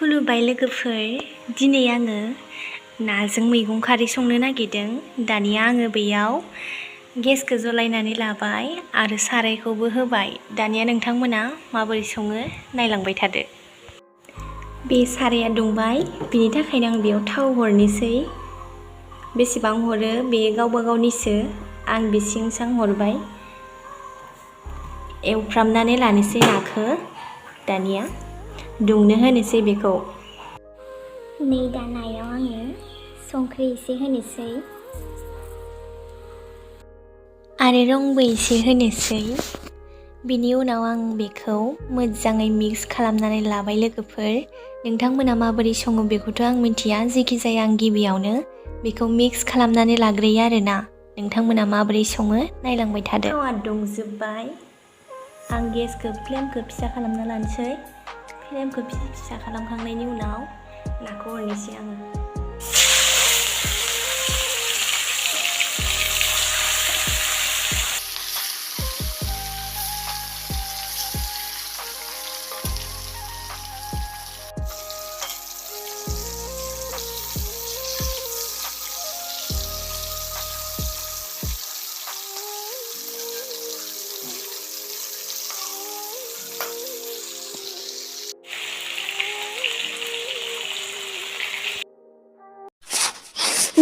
खुलुमबाय लोगोफोर, दिनै आङो नाजों मैगं खारै संनो नागिरदों। दानिया आङो बेयाव गेसखौ जलायनानै लाबाय आरो सारायखौबो होबाय। दानिया नोंथांमोना माबोरै सङो नायलांबाय थादो। बे साराया दुंबाय, बिनि थाखायनो आं बेयाव थाव हरनोसै। बेसेबां हरो बे गावबा गावनिसो, आं बेसिबां हरबाय। एवफ्रामनानै लानोसै नाखौ। दानिया दुंनो होनोसै बेखौ। नै दा नायाव आङो संख्रि एसे होनोसै आरो रंबो एसे होनोसै। बिनि उनाव आं बेखौ मोजाङै मिक्स खालामनानै लाबाय लोगोफोर। नोंथांमोना माबोरै सङो बेखौथ' आं मिथिया, जेखि जाया आं गिबियावनो बेखौ मिक्स खालामनानै लाग्रोयो आरोना। नोंथांमोना माबोरै सङो नायलांबाय थादो। थावा दुंजोब्बाय, आं गेसखौ फ्लेमखौ फिसा खालामना लानोसै। फ्लेमखौ फिसा खालामखांनायनि उनाव नाखौ हरनोसै आङो।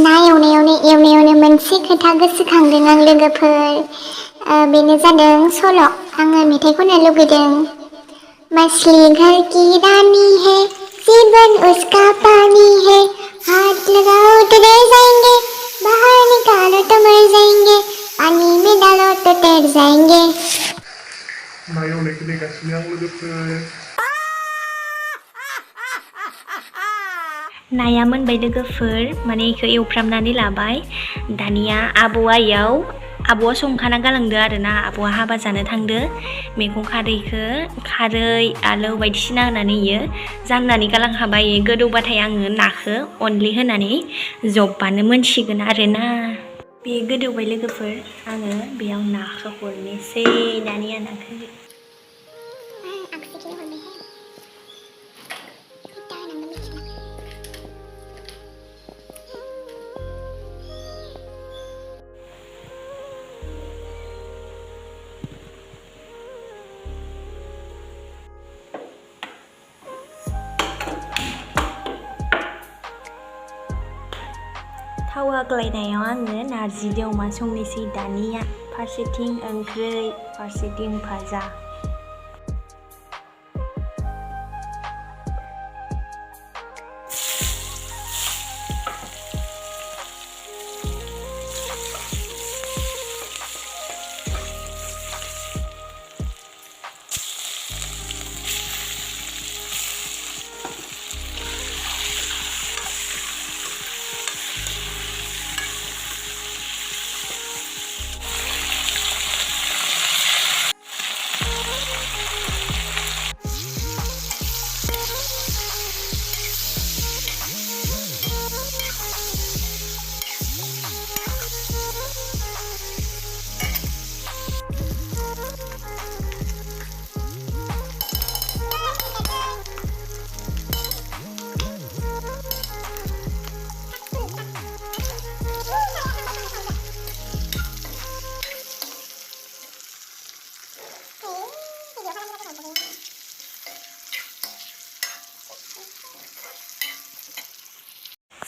ना एवनायावनो मोनसे खोथा गोसोखांदों आं लोगोफोर। बेनो जादों सल'। आङो मेथाइ खननो लुगैदों। मछली घर की रानी है, जीवन उसका पानी है, हाथ लगाओ तो डर जाएंगे, बाहर निकालो तो मर जाएंगे, पानी में डालो तो तैर जाएंगे। ना एवनायखौ नेगासिनो आं लोगोफोर। नाया मोनबाय लोगोफोर, माने बेखौ एवफ्रामनानै लाबाय। दानिया आब'आ संखाना गालांदो आरोना। आब'आ हाबा जानो थांदो। मैगं खारै आलु बायदिसिना होनानै जाननानै गालांखाबाय। गोदौबाथाय आङो नाखौ अनलि होनानै जब्बानो मोनसिगोन आरोना। बे गोदौबाय लोगोफोर, आङो बेयाव नाखौ हरनोसै। दानिया नाखौ थाव आग्लायनायाव आङो नारजिजों अमा संनोसै। दानिया फारसेथिं ओंख्रै, फारसेथिं भाजा।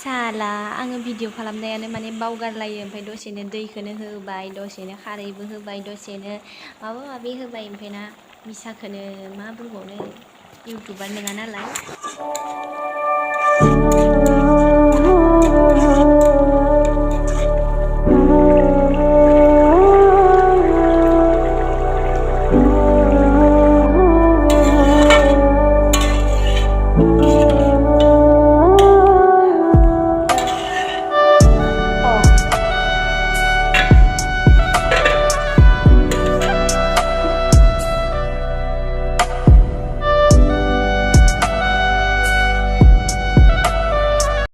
साला आङो भिडिअ खालामनायानो माने बावगारलायो। ओमफ्राय दसेनो दैखौनो होबाय, दसेनो खारैबो होबाय, दसेनो माबा माबि होबाय। ओमफ्राय ना मिसाखौनो मा बुंबावनो, इउटुबार नङा नालाय।